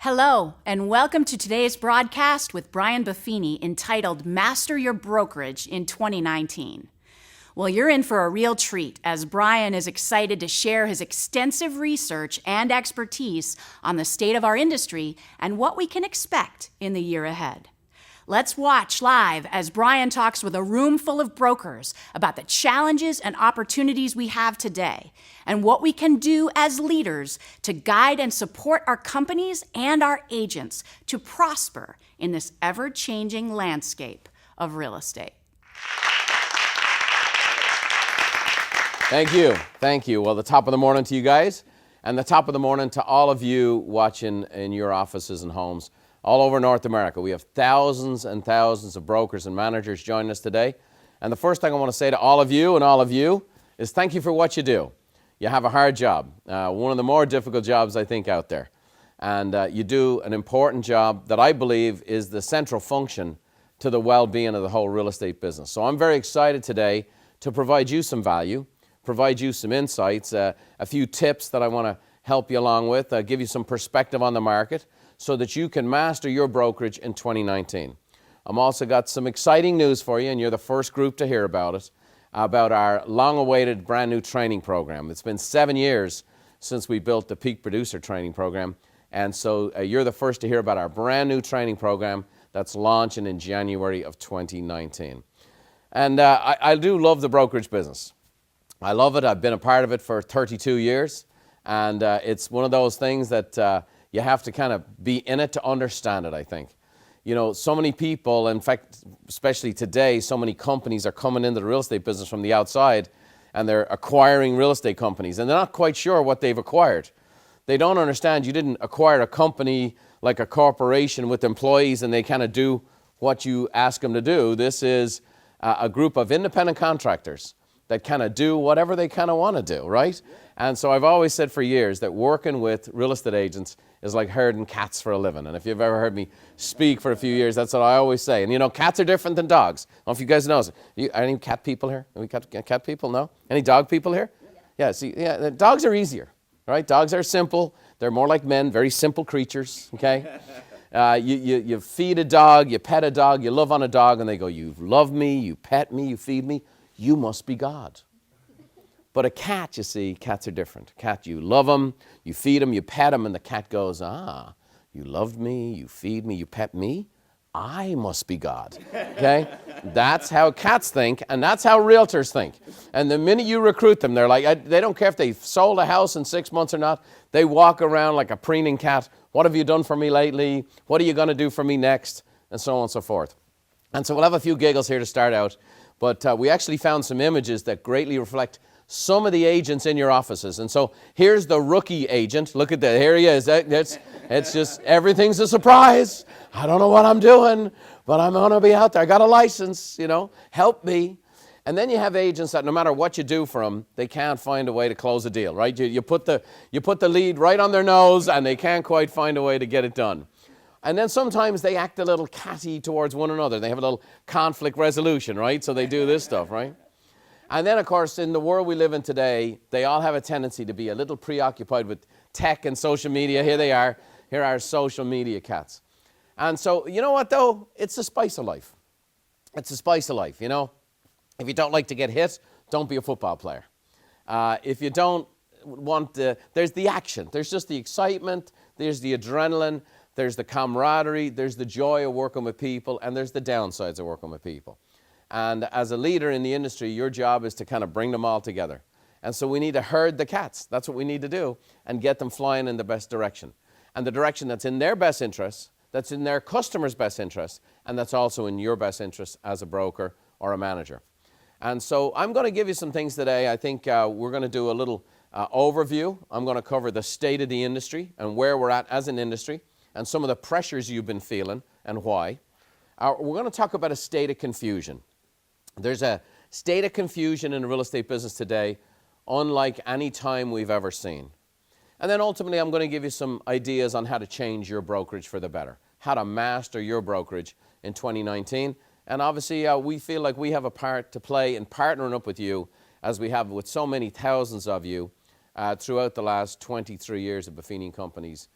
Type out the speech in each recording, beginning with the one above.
Hello, and welcome to today's broadcast with Brian Buffini entitled Master Your Brokerage in 2019. Well, you're in for a real treat as Brian is excited to share his extensive research and expertise on the state of our industry and what we can expect in the year ahead. Let's watch live as Brian talks with a room full of brokers about the challenges and opportunities we have today and what we can do as leaders to guide and support our companies and our agents to prosper in this ever-changing landscape of real estate. Thank you. Thank you. Well, the top of the morning to you guys, and the top of the morning to all of you watching in your offices and homes all over North America. We have thousands and thousands of brokers and managers joining us today. And the first thing I want to say to all of you is thank you for what you do. You have a hard job, one of the more difficult jobs I think out there. And you do an important job that I believe is the central function to the well-being of the whole real estate business. So I'm very excited today to provide you some value, provide you some insights, a few tips that I want to help you along with, give you some perspective on the market so that you can master your brokerage in 2019. I'm also got some exciting news for you, and you're the first group to hear about it, about our long-awaited brand new training program. It's been 7 years since we built the Peak Producer Training Program, and so you're the first to hear about our brand new training program that's launching in January of 2019. And I do love the brokerage business. I love it. I've been a part of it for 32 years, and it's one of those things that you have to kind of be in it to understand it, I think. You know, so many people, in fact, especially today, so many companies are coming into the real estate business from the outside, and they're acquiring real estate companies, and they're not quite sure what they've acquired. They don't understand you didn't acquire a company like a corporation with employees and they kind of do what you ask them to do. This is a group of independent contractors that kind of do whatever they kind of want to do, right? And so I've always said for years that working with real estate agents is like herding cats for a living. And if you've ever heard me speak for a few years, that's what I always say. And you know, cats are different than dogs. I don't know if you guys know. Are any cat people here? Are we cat people? No? Any dog people here? Yeah, dogs are easier, right? Dogs are simple. They're more like men, very simple creatures, okay? You feed a dog, you pet a dog, you love on a dog, and they go, you love me, you pet me, you feed me, you must be God. But a cat, you see, cats are different. Cat, you love them, you feed them, you pet them, and the cat goes, you loved me, you feed me, you pet me, I must be God, okay? That's how cats think, and that's how realtors think. And the minute you recruit them, they're like, they don't care if they've sold a house in 6 months or not. They walk around like a preening cat. What have you done for me lately? What are you going to do for me next? And so on and so forth. And so we'll have a few giggles here to start out, but we actually found some images that greatly reflect some of the agents in your offices. And so here's the rookie agent. Look at that. Here he is. It's just, everything's a surprise. I don't know what I'm doing, but I'm going to be out there. I got a license, help me. And then you have agents that no matter what you do for them, they can't find a way to close a deal, right? You put the lead right on their nose and they can't quite find a way to get it done. And then sometimes they act a little catty towards one another. They have a little conflict resolution, right? So they do this stuff, right? And then, of course, in the world we live in today, they all have a tendency to be a little preoccupied with tech and social media. Here they are. Here are social media cats. And so, you know what, though? It's the spice of life. It's the spice of life, If you don't like to get hit, don't be a football player. If you don't want there's the action. There's just the excitement. There's the adrenaline. There's the camaraderie. There's the joy of working with people. And there's the downsides of working with people. And as a leader in the industry, your job is to kind of bring them all together. And so we need to herd the cats. That's what we need to do and get them flying in the best direction. And the direction that's in their best interest, that's in their customer's best interest, and that's also in your best interest as a broker or a manager. And so I'm going to give you some things today. I think we're going to do a little overview. I'm going to cover the state of the industry and where we're at as an industry and some of the pressures you've been feeling and why. We're going to talk about a state of confusion. There's a state of confusion in the real estate business today unlike any time we've ever seen. And then ultimately I'm going to give you some ideas on how to change your brokerage for the better, how to master your brokerage in 2019. And obviously we feel like we have a part to play in partnering up with you as we have with so many thousands of you throughout the last 23 years of Buffini Companies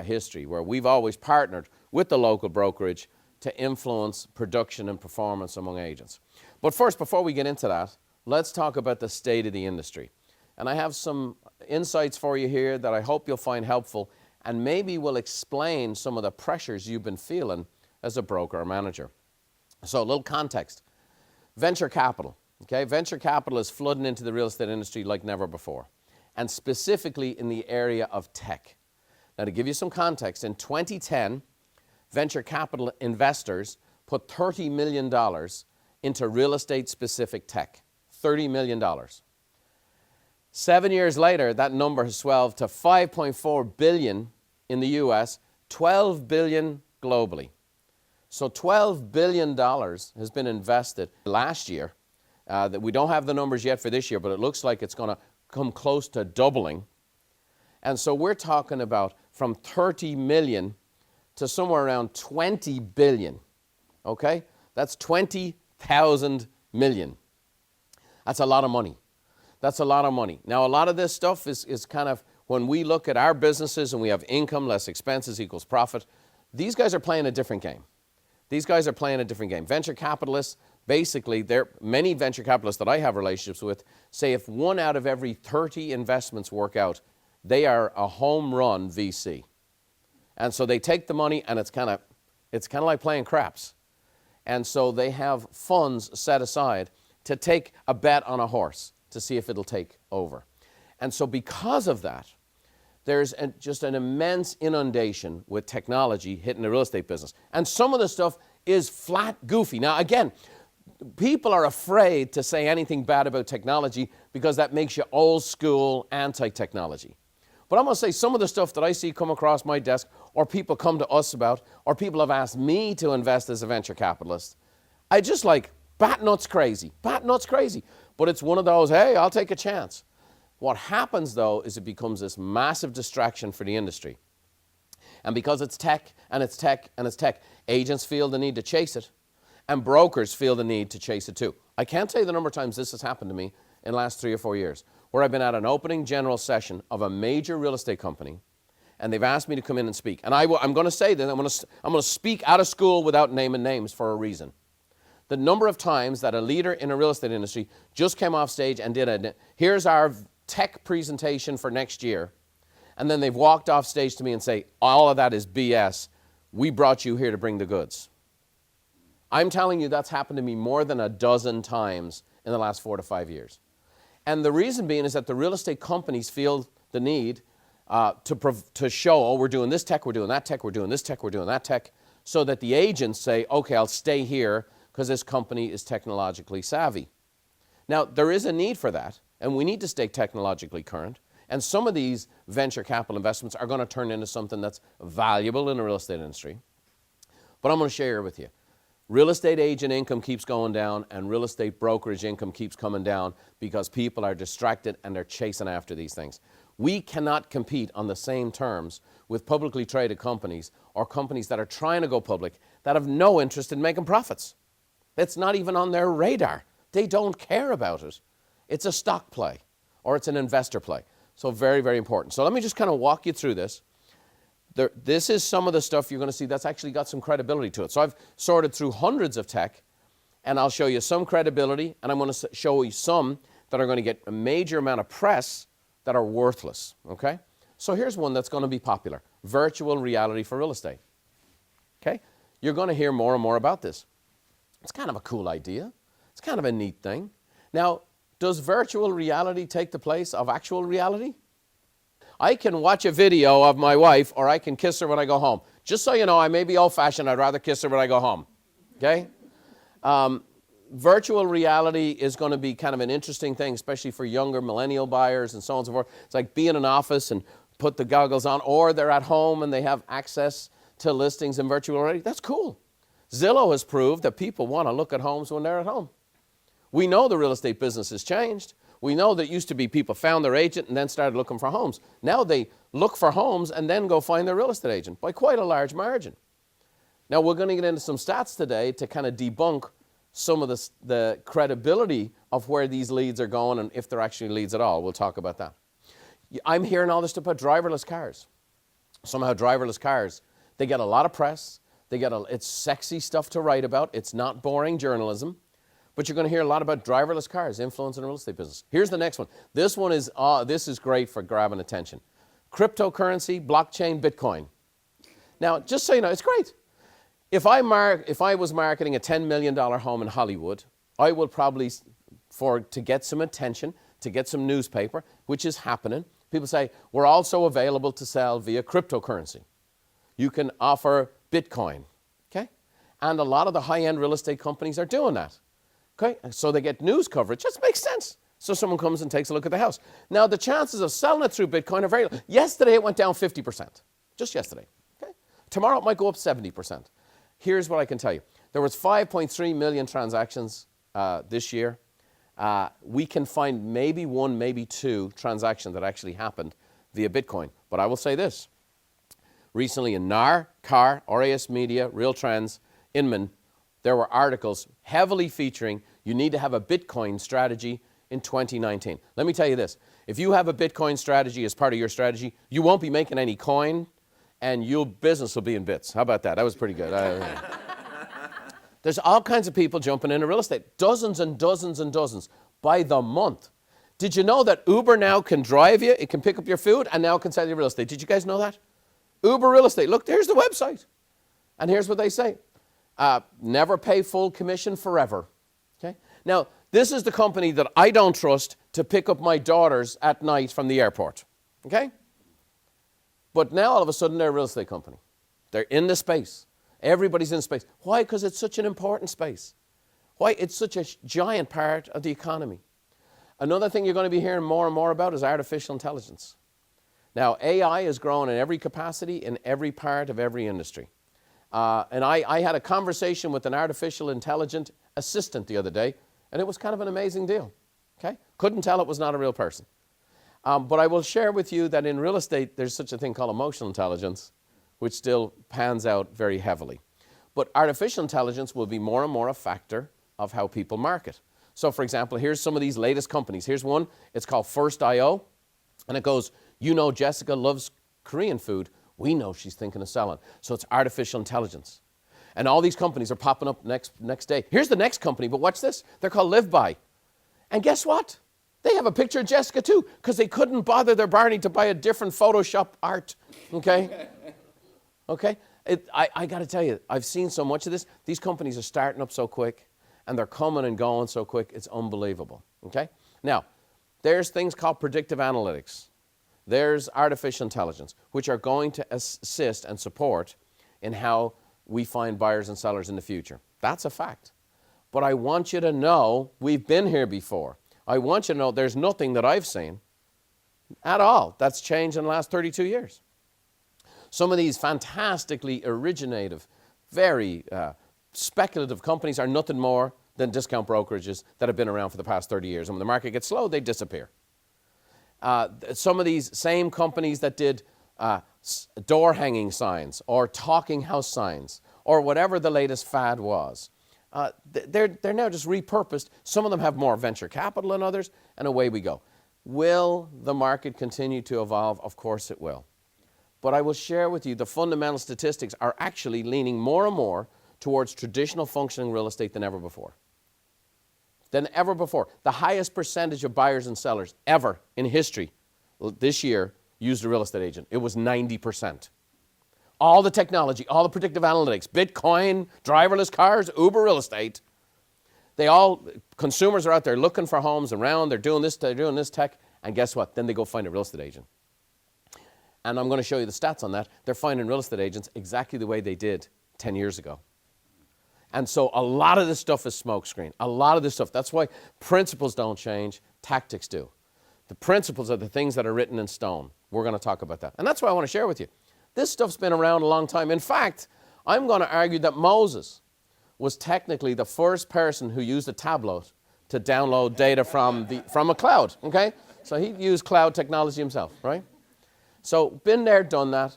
history, where we've always partnered with the local brokerage to influence production and performance among agents. But first, before we get into that, let's talk about the state of the industry. And I have some insights for you here that I hope you'll find helpful and maybe will explain some of the pressures you've been feeling as a broker or manager. So a little context. Venture capital. Okay, venture capital is flooding into the real estate industry like never before, and specifically in the area of tech. Now, to give you some context, in 2010, venture capital investors put $30 million into real estate-specific tech. $30 million. 7 years later, that number has swelled to $5.4 billion in the US, $12 billion globally. So $12 billion has been invested last year. That we don't have the numbers yet for this year, but it looks like it's going to come close to doubling. And so we're talking about from 30 million to somewhere around 20 billion, okay? That's 20,000 million. That's a lot of money. That's a lot of money. Now, a lot of this stuff is kind of, when we look at our businesses and we have income less expenses equals profit, these guys are playing a different game. These guys are playing a different game. Venture capitalists, basically, many venture capitalists that I have relationships with say if 1 out of every 30 investments work out, they are a home run VC. And so they take the money, and it's kind of like playing craps. And so they have funds set aside to take a bet on a horse to see if it'll take over. And so because of that, there's just an immense inundation with technology hitting the real estate business. And some of the stuff is flat goofy. Now, again, people are afraid to say anything bad about technology because that makes you old school, anti-technology. But I'm going to say some of the stuff that I see come across my desk, or people come to us about, or people have asked me to invest as a venture capitalist, I just like bat nuts crazy. But it's one of those, hey, I'll take a chance. What happens, though, is it becomes this massive distraction for the industry. And because it's tech, and it's tech, and it's tech, agents feel the need to chase it, and brokers feel the need to chase it too. I can't tell you the number of times this has happened to me in the last 3 or 4 years, where I've been at an opening general session of a major real estate company, and they've asked me to come in and speak. And I'm going to say that I'm going to speak out of school without naming names for a reason. The number of times that a leader in a real estate industry just came off stage and did here's our tech presentation for next year, and then they've walked off stage to me and say, all of that is BS. We brought you here to bring the goods. I'm telling you that's happened to me more than a dozen times in the last 4 to 5 years. And the reason being is that the real estate companies feel the need to show, oh, we're doing this tech, we're doing that tech, we're doing this tech, we're doing that tech, so that the agents say, okay, I'll stay here because this company is technologically savvy. Now, there is a need for that, and we need to stay technologically current. And some of these venture capital investments are going to turn into something that's valuable in the real estate industry. But I'm going to share with you. Real estate agent income keeps going down, and real estate brokerage income keeps coming down because people are distracted and they're chasing after these things. We cannot compete on the same terms with publicly traded companies or companies that are trying to go public that have no interest in making profits. That's not even on their radar. They don't care about it. It's a stock play or it's an investor play. So very, very important. So let me just kind of walk you through this. This is some of the stuff you're going to see that's actually got some credibility to it. So I've sorted through hundreds of tech, and I'll show you some credibility, and I'm going to show you some that are going to get a major amount of press that are worthless, okay? So here's one that's going to be popular, virtual reality for real estate, okay? You're going to hear more and more about this. It's kind of a cool idea. It's kind of a neat thing. Now, does virtual reality take the place of actual reality? I can watch a video of my wife, or I can kiss her when I go home. Just so you know, I may be old-fashioned. I'd rather kiss her when I go home, okay? Virtual reality is going to be kind of an interesting thing, especially for younger millennial buyers and so on and so forth. It's like be in an office and put the goggles on, or they're at home and they have access to listings in virtual reality. That's cool. Zillow has proved that people want to look at homes when they're at home. We know the real estate business has changed. We know that it used to be people found their agent and then started looking for homes. Now they look for homes and then go find their real estate agent by quite a large margin. Now we're going to get into some stats today to kind of debunk some of the credibility of where these leads are going and if they're actually leads at all. We'll talk about that. I'm hearing all this stuff about driverless cars. somehow driverless cars, they get a lot of press. It's sexy stuff to write about. It's not boring journalism. But you're going to hear a lot about driverless cars influencing the real estate business. Here's the next one. This one is, this is great for grabbing attention. Cryptocurrency, blockchain, Bitcoin. Now, just so you know, it's great. If I was marketing a $10 million home in Hollywood, I would probably, to get some attention, to get some newspaper, which is happening, people say, we're also available to sell via cryptocurrency. You can offer Bitcoin, okay? And a lot of the high-end real estate companies are doing that, okay? So they get news coverage. Just makes sense. So someone comes and takes a look at the house. Now, the chances of selling it through Bitcoin are very low. Yesterday, it went down 50%, just yesterday, okay? Tomorrow, it might go up 70%. Here's what I can tell you. There was 5.3 million transactions this year. We can find maybe one, maybe two transactions that actually happened via Bitcoin. But I will say this. Recently in NAR, CAR, RAS Media, Real Trends, Inman, there were articles heavily featuring you need to have a Bitcoin strategy in 2019. Let me tell you this. If you have a Bitcoin strategy as part of your strategy, you won't be making any coin and your business will be in bits. How about that? That was pretty good. There's all kinds of people jumping into real estate. Dozens and dozens and dozens by the month. Did you know that Uber now can drive you? It can pick up your food and now can sell you real estate. Did you guys know that? Uber Real Estate. Look, here's the website. And here's what they say. Never pay full commission forever. Okay? Now, this is the company that I don't trust to pick up my daughters at night from the airport. Okay? But now all of a sudden they're a real estate company. They're in the space. Everybody's in space. Why? Because it's such an important space. Why? It's such a giant part of the economy. Another thing you're going to be hearing more and more about is artificial intelligence. Now, AI is growing in every capacity, in every part of every industry. And I had a conversation with an artificial intelligent assistant the other day, and it was kind of an amazing deal. Okay? Couldn't tell it was not a real person. But I will share with you that in real estate, there's such a thing called emotional intelligence, which still pans out very heavily. But artificial intelligence will be more and more a factor of how people market. So, for example, here's some of these latest companies. Here's one. It's called First.io, and it goes, you know Jessica loves Korean food. We know she's thinking of selling. So it's artificial intelligence. And all these companies are popping up next day. Here's the next company, but watch this. They're called Live By. And guess what? They have a picture of Jessica too, because they couldn't bother their Barney to buy a different Photoshop art, okay? Okay? I got to tell you, I've seen so much of this. These companies are starting up so quick, and they're coming and going so quick, it's unbelievable, okay? Now, there's things called predictive analytics. There's artificial intelligence, which are going to assist and support in how we find buyers and sellers in the future. That's a fact. But I want you to know we've been here before. I want you to know there's nothing that I've seen at all that's changed in the last 32 years. Some of these fantastically originative, very speculative companies are nothing more than discount brokerages that have been around for the past 30 years. And when the market gets slow, they disappear. Some of these same companies that did door hanging signs or talking house signs or whatever the latest fad was, they're now just repurposed. Some of them have more venture capital than others, and away we go. Will the market continue to evolve? Of course it will. But I will share with you the fundamental statistics are actually leaning more and more towards traditional functioning real estate than ever before. The highest percentage of buyers and sellers ever in history this year used a real estate agent. It was 90%. All the technology, all the predictive analytics, Bitcoin, driverless cars, Uber real estate, consumers are out there looking for homes around, they're doing this tech, and guess what? Then they go find a real estate agent. And I'm going to show you the stats on that. They're finding real estate agents exactly the way they did 10 years ago. And so a lot of this stuff is smokescreen. A lot of this stuff. That's why principles don't change, tactics do. The principles are the things that are written in stone. We're going to talk about that. And that's why I want to share with you. This stuff's been around a long time. In fact, I'm going to argue that Moses was technically the first person who used a tablet to download data from a cloud, okay? So he used cloud technology himself, right? So been there, done that.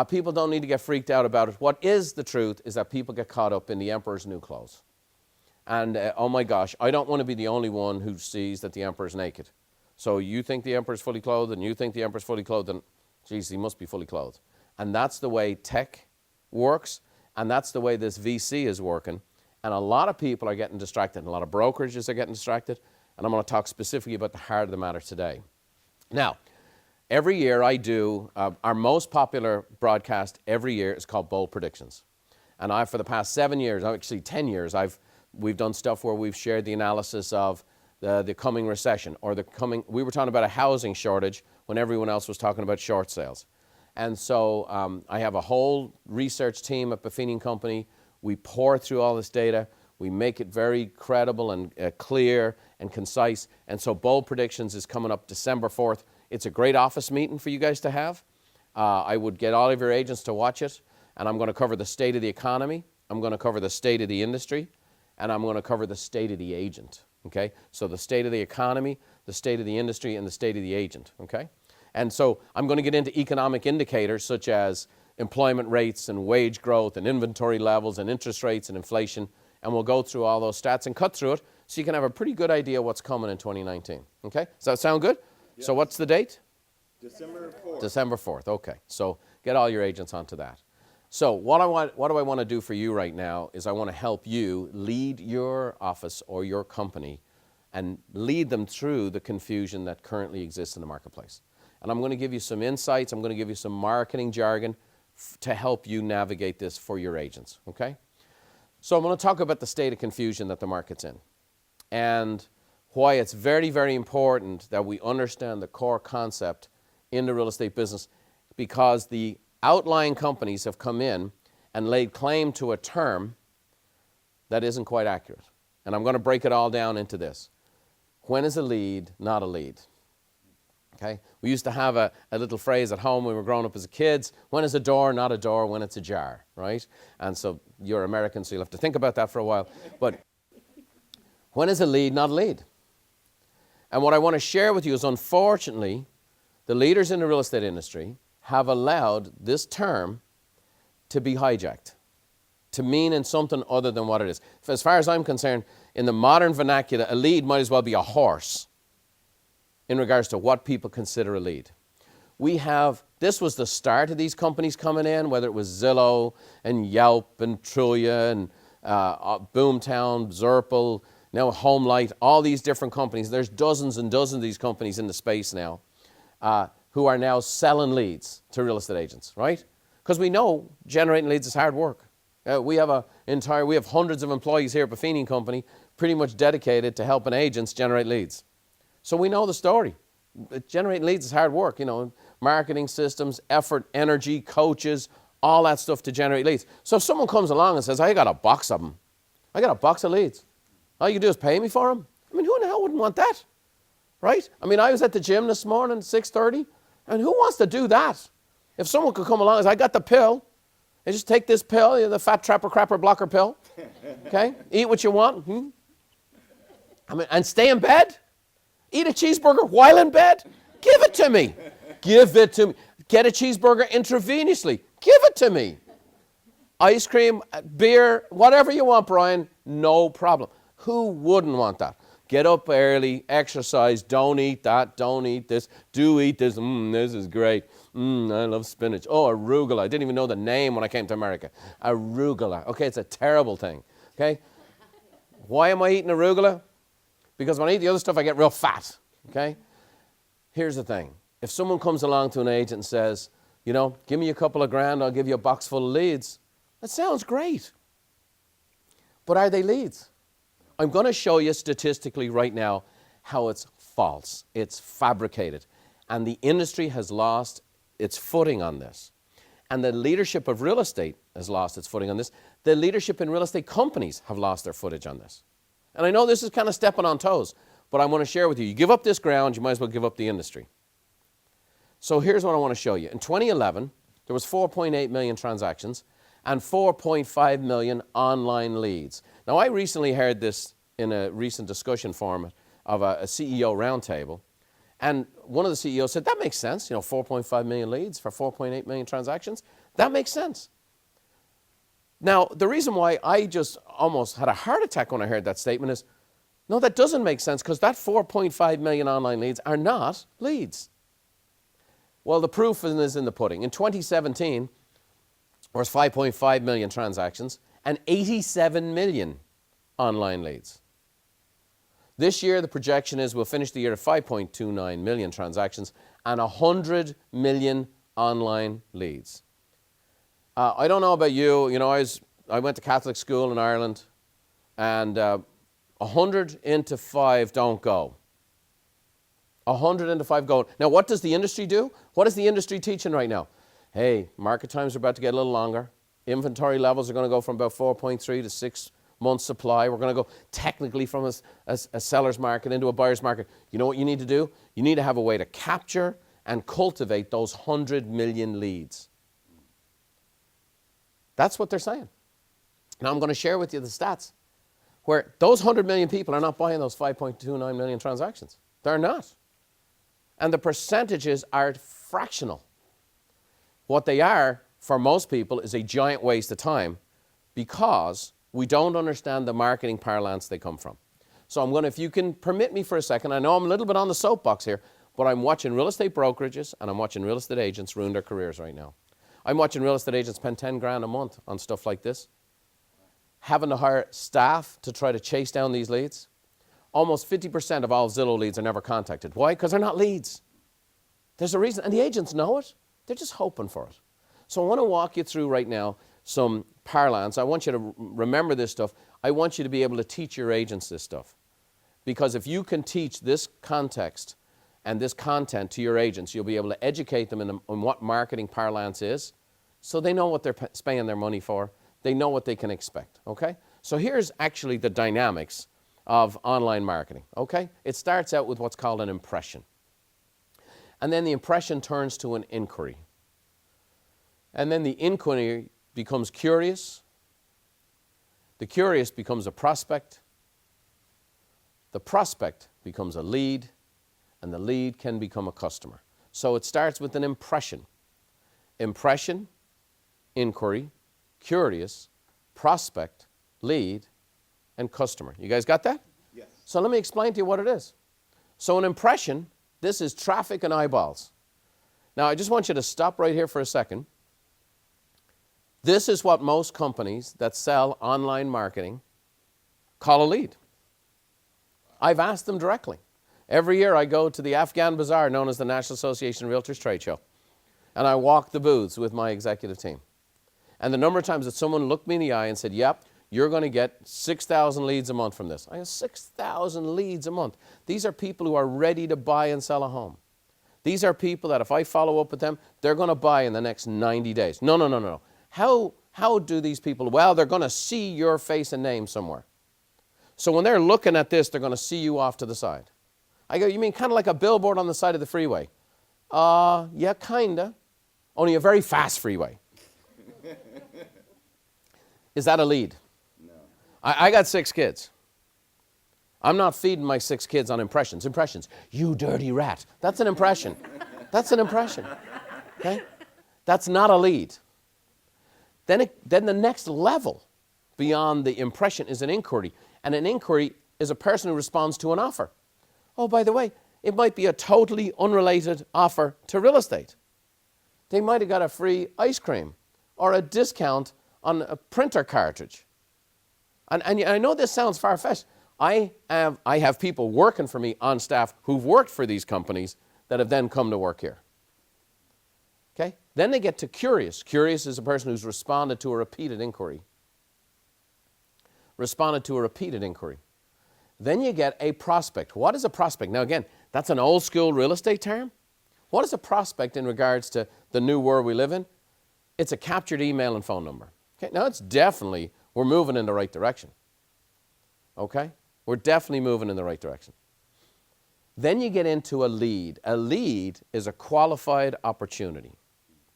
People don't need to get freaked out about it. What is the truth is that people get caught up in the emperor's new clothes. And oh my gosh, I don't want to be the only one who sees that the emperor's naked. So you think the emperor's fully clothed and you think the emperor's fully clothed, and geez, he must be fully clothed. And that's the way tech works, and that's the way this VC is working. And a lot of people are getting distracted, and a lot of brokerages are getting distracted, and I'm going to talk specifically about the heart of the matter today. Now, every year I do, our most popular broadcast every year is called Bold Predictions. And for the past 7 years, actually 10 years, we've done stuff where we've shared the analysis of the coming recession, or we were talking about a housing shortage when everyone else was talking about short sales. And so I have a whole research team at Buffini Company. We pour through all this data. We make it very credible and clear and concise. And so Bold Predictions is coming up December 4th. It's a great office meeting for you guys to have. I would get all of your agents to watch it. And I'm going to cover the state of the economy. I'm going to cover the state of the industry. And I'm going to cover the state of the agent. Okay? So the state of the economy, the state of the industry, and the state of the agent. Okay? And so I'm going to get into economic indicators such as employment rates and wage growth and inventory levels and interest rates and inflation. And we'll go through all those stats and cut through it so you can have a pretty good idea what's coming in 2019. Okay? Does that sound good? Yes. So what's the date? December 4th. December 4th. Okay. So get all your agents onto that. So what do I want to do for you right now is I want to help you lead your office or your company and lead them through the confusion that currently exists in the marketplace. And I'm going to give you some insights. I'm going to give you some marketing jargon to help you navigate this for your agents, okay? So I'm going to talk about the state of confusion that the market's in and why it's very, very important that we understand the core concept in the real estate business, because the outlying companies have come in and laid claim to a term that isn't quite accurate. And I'm going to break it all down into this. When is a lead not a lead? Okay? We used to have a little phrase at home when we were growing up as kids. When is a door not a door? When it's a jar, right? And so you're American, so you'll have to think about that for a while. But when is a lead not a lead? And what I want to share with you is, unfortunately, the leaders in the real estate industry have allowed this term to be hijacked, to mean in something other than what it is. As far as I'm concerned, in the modern vernacular, a lead might as well be a horse in regards to what people consider a lead. This was the start of these companies coming in, whether it was Zillow and Yelp and Trulia and Boomtown, Zerpel, now HomeLight, all these different companies. There's dozens and dozens of these companies in the space now who are now selling leads to real estate agents, right? Because we know generating leads is hard work. We have hundreds of employees here at Buffini Company pretty much dedicated to helping agents generate leads. So we know the story. Generating leads is hard work, marketing systems, effort, energy, coaches, all that stuff to generate leads. So if someone comes along and says, I got a box of them, I got a box of leads, all you can do is pay me for them. I mean, who in the hell wouldn't want that, right? I mean, I was at the gym this morning, 6:30, and who wants to do that? If someone could come along and say, I got the pill, and just take this pill, the fat trapper crapper blocker pill, okay? Eat what you want, I mean, and stay in bed? Eat a cheeseburger while in bed? Give it to me. Give it to me. Get a cheeseburger intravenously. Give it to me. Ice cream, beer, whatever you want, Brian, no problem. Who wouldn't want that? Get up early, exercise, don't eat that, don't eat this, do eat this, this is great. I love spinach. Oh, arugula. I didn't even know the name when I came to America. Arugula. Okay, it's a terrible thing. Okay? Why am I eating arugula? Because when I eat the other stuff, I get real fat, okay? Here's the thing. If someone comes along to an agent and says, give me a couple of grand, I'll give you a box full of leads, that sounds great. But are they leads? I'm going to show you statistically right now how it's false. It's fabricated. And the industry has lost its footing on this. And the leadership of real estate has lost its footing on this. The leadership in real estate companies have lost their footage on this. And I know this is kind of stepping on toes, but I want to share with you. You give up this ground, you might as well give up the industry. So here's what I want to show you. In 2011, there was 4.8 million transactions and 4.5 million online leads. Now, I recently heard this in a recent discussion forum of a CEO roundtable, and one of the CEOs said, that makes sense, 4.5 million leads for 4.8 million transactions. That makes sense. Now, the reason why I just almost had a heart attack when I heard that statement is, no, that doesn't make sense, because that 4.5 million online leads are not leads. Well, the proof is in the pudding. In 2017, there was 5.5 million transactions and 87 million online leads. This year, the projection is we'll finish the year at 5.29 million transactions and 100 million online leads. I don't know about you. You know, I went to Catholic school in Ireland, and 100 into 5 don't go. 100 into 5 go. Now, what does the industry do? What is the industry teaching right now? Hey, market times are about to get a little longer. Inventory levels are going to go from about 4.3 to 6 months supply. We're going to go technically from a seller's market into a buyer's market. You know what you need to do? You need to have a way to capture and cultivate those 100 million leads. That's what they're saying. Now I'm going to share with you the stats where those 100 million people are not buying those 5.29 million transactions. They're not. And the percentages are fractional. What they are, for most people, is a giant waste of time because we don't understand the marketing parlance they come from. So I'm going to, if you can permit me for a second, I know I'm a little bit on the soapbox here, but I'm watching real estate brokerages and I'm watching real estate agents ruin their careers right now. I'm watching real estate agents spend 10 grand a month on stuff like this, having to hire staff to try to chase down these leads. Almost 50% of all Zillow leads are never contacted. Why? Because they're not leads. There's a reason, and the agents know it. They're just hoping for it. So I want to walk you through right now some parlance. I want you to remember this stuff. I want you to be able to teach your agents this stuff. Because if you can teach this context and this content to your agents, you'll be able to educate them in what marketing parlance is, so they know what they're spending their money for. They know what they can expect, okay? So here's actually the dynamics of online marketing, okay? It starts out with what's called an impression. And then the impression turns to an inquiry. And then the inquiry becomes curious. The curious becomes a prospect. The prospect becomes a lead. And the lead can become a customer. So it starts with an impression. Impression, inquiry, curious, prospect, lead, and customer. You guys got that? Yes. So let me explain to you what it is. So an impression, this is traffic and eyeballs. Now I just want you to stop right here for a second. This is what most companies that sell online marketing call a lead. I've asked them directly. Every year I go to the Afghan Bazaar, known as the National Association of Realtors Trade Show, and I walk the booths with my executive team. And the number of times that someone looked me in the eye and said, yep, you're going to get 6,000 leads a month from this. I have 6,000 leads a month. These are people who are ready to buy and sell a home. These are people that if I follow up with them, they're going to buy in the next 90 days. No. How do these people? Well, they're going to see your face and name somewhere. So when they're looking at this, they're going to see you off to the side. I go, you mean kind of like a billboard on the side of the freeway? Yeah, kind of. Only a very fast freeway. Is that a lead? No. I got 6 kids. I'm not feeding my 6 kids on impressions. Impressions. You dirty rat. That's an impression. That's an impression. Okay? That's not a lead. Then the next level beyond the impression is an inquiry. And an inquiry is a person who responds to an offer. Oh, by the way, it might be a totally unrelated offer to real estate. They might have got a free ice cream or a discount on a printer cartridge. And I know this sounds far-fetched. I have people working for me on staff who've worked for these companies that have then come to work here. Okay? Then they get to curious. Curious is a person who's responded to a repeated inquiry. Responded to a repeated inquiry. Then you get a prospect. What is a prospect? Now again, that's an old school real estate term. What is a prospect in regards to the new world we live in? It's a captured email and phone number. Okay, now it's definitely, we're moving in the right direction. Okay? We're definitely moving in the right direction. Then you get into a lead. A lead is a qualified opportunity.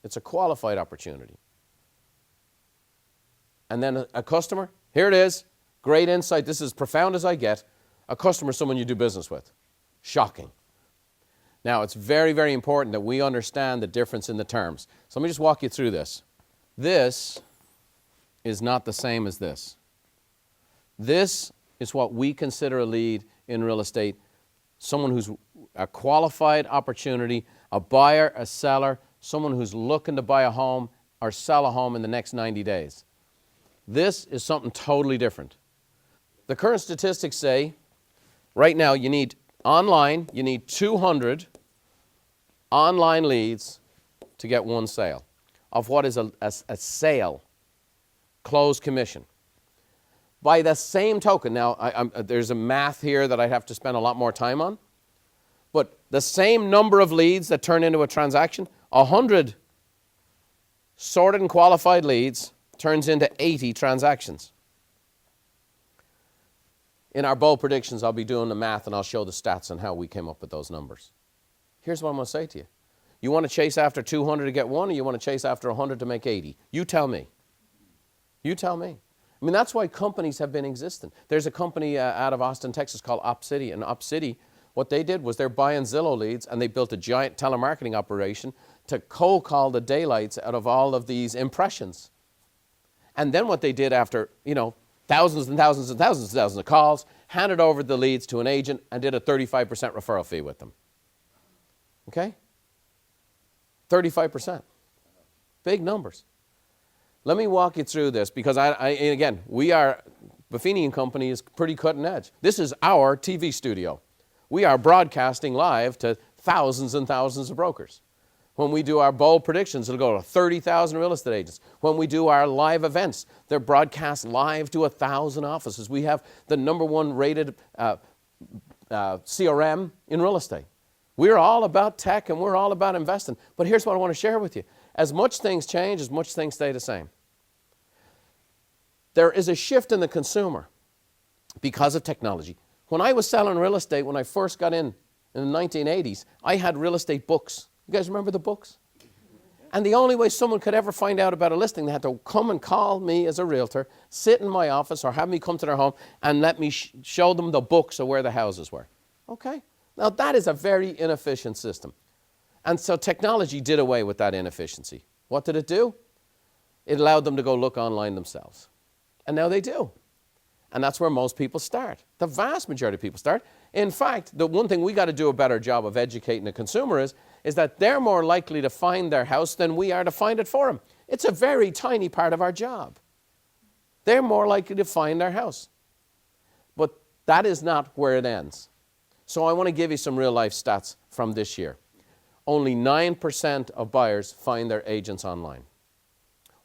It's a qualified opportunity. And then a customer, here it is, great insight, this is as profound as I get. A customer is someone you do business with. Shocking. Now, it's very, very important that we understand the difference in the terms. So let me just walk you through this. This is not the same as this. This is what we consider a lead in real estate, someone who's a qualified opportunity, A buyer, a seller, someone who's looking to buy a home or sell a home in the next 90 days. This is something totally different. The current statistics say right now you need 200 online leads to get one sale of what is a sale, closed commission. By the same token, now there's a math here that I'd have to spend a lot more time on, but the same number of leads that turn into a transaction, 100 sorted and qualified leads turns into 80 transactions. In our bold predictions, I'll be doing the math and I'll show the stats on how we came up with those numbers. Here's what I'm going to say to you. You want to chase after 200 to get one, or you want to chase after 100 to make 80? You tell me. You tell me. I mean, that's why companies have been existing. There's a company out of Austin, Texas called OpCity, and OpCity, what they did was they're buying Zillow leads, and they built a giant telemarketing operation to cold call the daylights out of all of these impressions. And then what they did after, thousands and thousands and thousands and thousands of calls, handed over the leads to an agent and did a 35% referral fee with them. Okay? 35%. Big numbers. Let me walk you through this because Buffini Company is pretty cutting edge. This is our TV studio. We are broadcasting live to thousands and thousands of brokers. When we do our bold predictions, it'll go to 30,000 real estate agents. When we do our live events, they're broadcast live to 1,000 offices. We have the #1 rated CRM in real estate. We're all about tech and we're all about investing. But here's what I want to share with you. As much things change, as much things stay the same. There is a shift in the consumer because of technology. When I was selling real estate, when I first got in the 1980s, I had real estate books. You guys remember the books? And the only way someone could ever find out about a listing, they had to come and call me as a realtor, sit in my office or have me come to their home and let me show them the books of where the houses were. Okay? Now that is a very inefficient system. And so technology did away with that inefficiency. What did it do? It allowed them to go look online themselves. And now they do. And that's where most people start. The vast majority of people start. In fact, the one thing we got to do a better job of educating the consumer is that they're more likely to find their house than we are to find it for them. It's a very tiny part of our job. They're more likely to find their house. But that is not where it ends. So I want to give you some real life stats from this year. Only 9% of buyers find their agents online.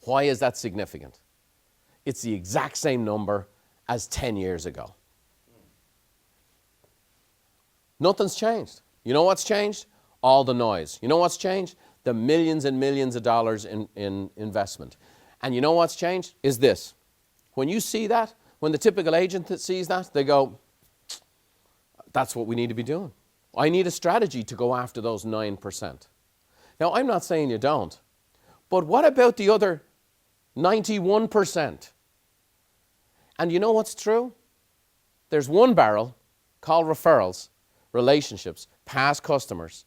Why is that significant? It's the exact same number as 10 years ago. Nothing's changed. You know what's changed? All the noise. You know what's changed? The millions and millions of dollars in investment. And you know what's changed? Is this. When you see that, when the typical agent that sees that, they go, that's what we need to be doing. I need a strategy to go after those 9%. Now, I'm not saying you don't, but what about the other 91%? And you know what's true? There's one barrel called referrals, relationships, past customers.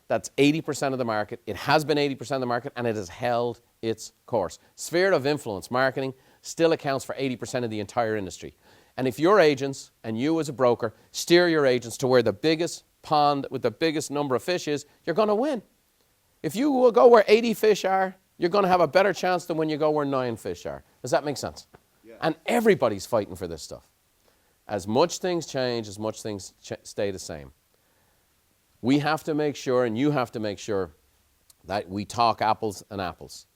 That's 80% of the market. It has been 80% of the market, and it has held its course. Sphere of influence marketing still accounts for 80% of the entire industry. And if your agents and you as a broker steer your agents to where the biggest pond with the biggest number of fish is, you're going to win. If you will go where 80 fish are, you're going to have a better chance than when you go where 9 fish are. Does that make sense? Yeah. And everybody's fighting for this stuff. As much things change, as much things stay the same. We have to make sure, and you have to make sure, that we talk apples and apples.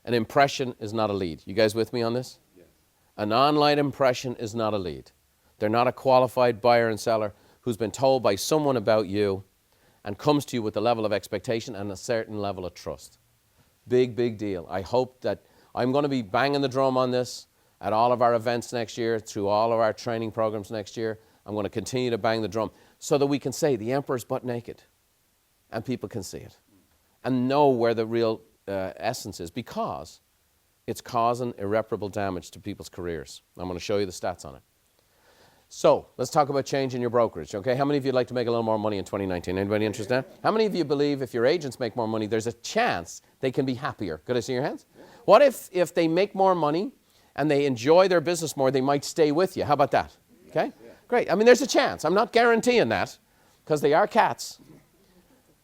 An impression is not a lead. You guys with me on this? Yes. An online impression is not a lead. They're not a qualified buyer and seller who's been told by someone about you and comes to you with a level of expectation and a certain level of trust. Big, big deal. I hope that I'm going to be banging the drum on this at all of our events next year, through all of our training programs next year. I'm going to continue to bang the drum so that we can say the emperor's butt naked and people can see it and know where the real essence is, because it's causing irreparable damage to people's careers. I'm going to show you the stats on it. So let's talk about changing your brokerage, okay? How many of you would like to make a little more money in 2019? Anybody interested? How many of you believe if your agents make more money, there's a chance they can be happier? Could I see your hands? What if they make more money and they enjoy their business more, they might stay with you? How about that? Okay? Great. I mean, there's a chance. I'm not guaranteeing that because they are cats.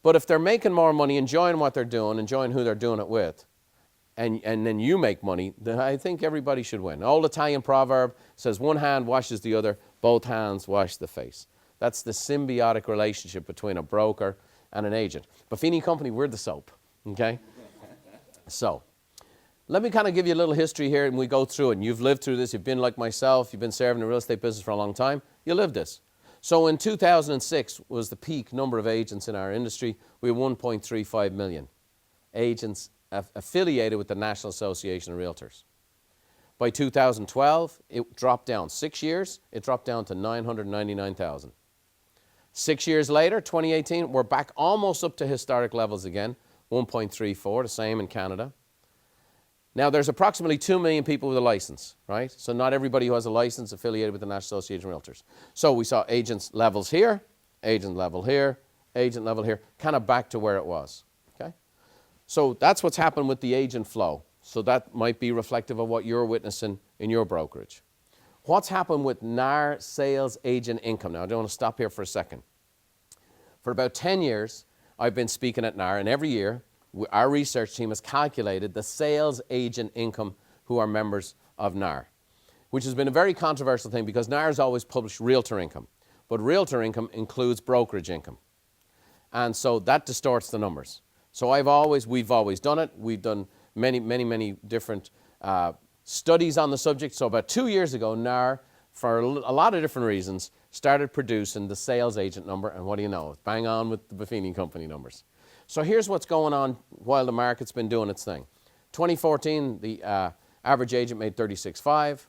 But if they're making more money, enjoying what they're doing, enjoying who they're doing it with, and then you make money, then I think everybody should win. An old Italian proverb says, one hand washes the other, both hands wash the face. That's the symbiotic relationship between a broker and an agent. Buffini Company, we're the soap, okay? So, let me kind of give you a little history here, and we go through it. And you've lived through this. You've been like myself. You've been serving the real estate business for a long time. You lived this. So in 2006 was the peak number of agents in our industry. We had 1.35 million agents affiliated with the National Association of Realtors. By 2012, it dropped down. 6 years, it dropped down to 999,000. 6 years later, 2018, we're back almost up to historic levels again, 1.34, the same in Canada. Now, there's approximately 2 million people with a license, right? So not everybody who has a license affiliated with the National Association of Realtors. So we saw agents levels here, agent level here, agent level here, kind of back to where it was, okay? So that's what's happened with the agent flow. So that might be reflective of what you're witnessing in your brokerage. What's happened with NAR sales agent income? Now, I don't want to stop here for a second. For about 10 years, I've been speaking at NAR, and every year, our research team has calculated the sales agent income who are members of NAR, which has been a very controversial thing because NAR has always published realtor income, but realtor income includes brokerage income. And so that distorts the numbers. So we've always done it. We've done many different studies on the subject. So about 2 years ago, NAR, for a lot of different reasons, started producing the sales agent number, and what do you know? It's bang on with the Buffini Company numbers. So here's what's going on while the market's been doing its thing. 2014, the average agent made 36.5.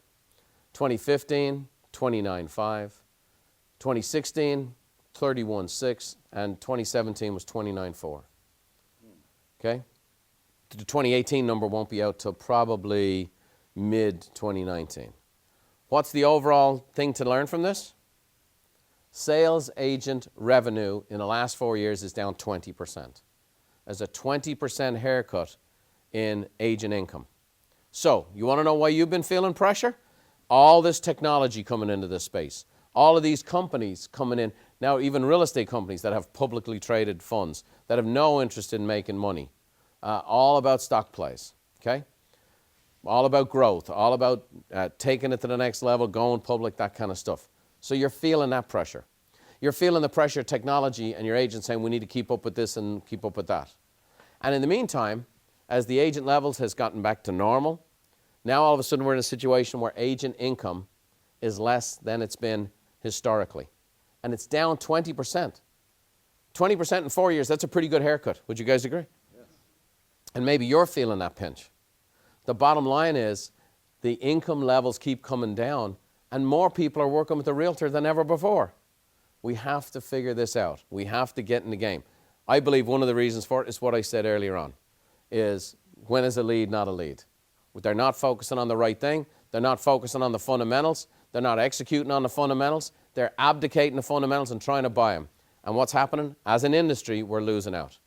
2015, 29.5. 2016, 31.6. And 2017 was 29.4. Okay? The 2018 number won't be out till probably mid-2019. What's the overall thing to learn from this? Sales agent revenue in the last 4 years is down 20%. There's a 20% haircut in agent income. So, you want to know why you've been feeling pressure? All this technology coming into this space. All of these companies coming in. Now, even real estate companies that have publicly traded funds that have no interest in making money. All about stock plays, okay? All about growth, all about taking it to the next level, going public, that kind of stuff. So you're feeling that pressure. You're feeling the pressure of technology and your agent saying we need to keep up with this and keep up with that. And in the meantime, as the agent levels has gotten back to normal, now all of a sudden we're in a situation where agent income is less than it's been historically. And it's down 20%. 20% in 4 years, that's a pretty good haircut. Would you guys agree? Yes. And maybe you're feeling that pinch. The bottom line is the income levels keep coming down and more people are working with a realtor than ever before. We have to figure this out. We have to get in the game. I believe one of the reasons for it is what I said earlier on, is when is a lead not a lead? They're not focusing on the right thing. They're not focusing on the fundamentals. They're not executing on the fundamentals. They're abdicating the fundamentals and trying to buy them. And what's happening? As an industry, we're losing out.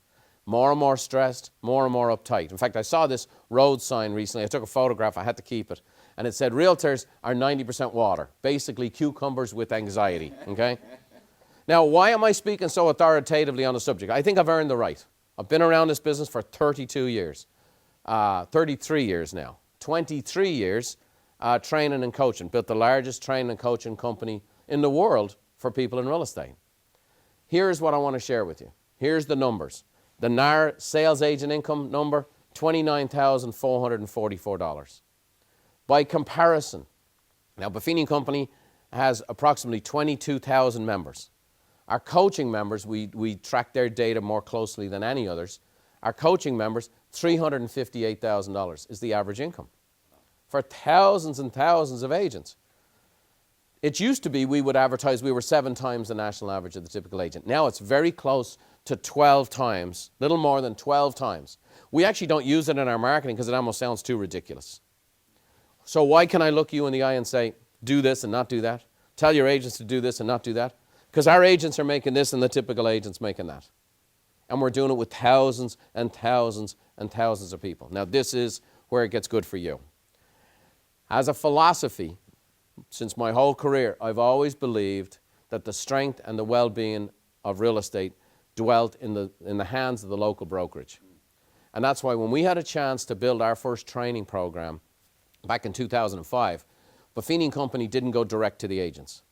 More and more stressed, more and more uptight. In fact, I saw this road sign recently. I took a photograph. I had to keep it. And it said, realtors are 90% water. Basically, cucumbers with anxiety, okay? Now, why am I speaking so authoritatively on the subject? I think I've earned the right. I've been around this business for 32 years, 33 years now, 23 years training and coaching. Built the largest training and coaching company in the world for people in real estate. Here's what I want to share with you. Here's the numbers. The NAR sales agent income number, $29,444. By comparison, now Buffini Company has approximately 22,000 members. Our coaching members, we track their data more closely than any others. Our coaching members, $358,000 is the average income for thousands and thousands of agents. It used to be we would advertise we were 7 times the national average of the typical agent. Now it's very close to 12 times, little more than 12 times. We actually don't use it in our marketing because it almost sounds too ridiculous. So why can I look you in the eye and say, do this and not do that? Tell your agents to do this and not do that? Because our agents are making this and the typical agent's making that. And we're doing it with thousands and thousands and thousands of people. Now this is where it gets good for you. As a philosophy, since my whole career, I've always believed that the strength and the well-being of real estate dwelt in the hands of the local brokerage. And that's why when we had a chance to build our first training program back in 2005, Buffini Company didn't go direct to the agents.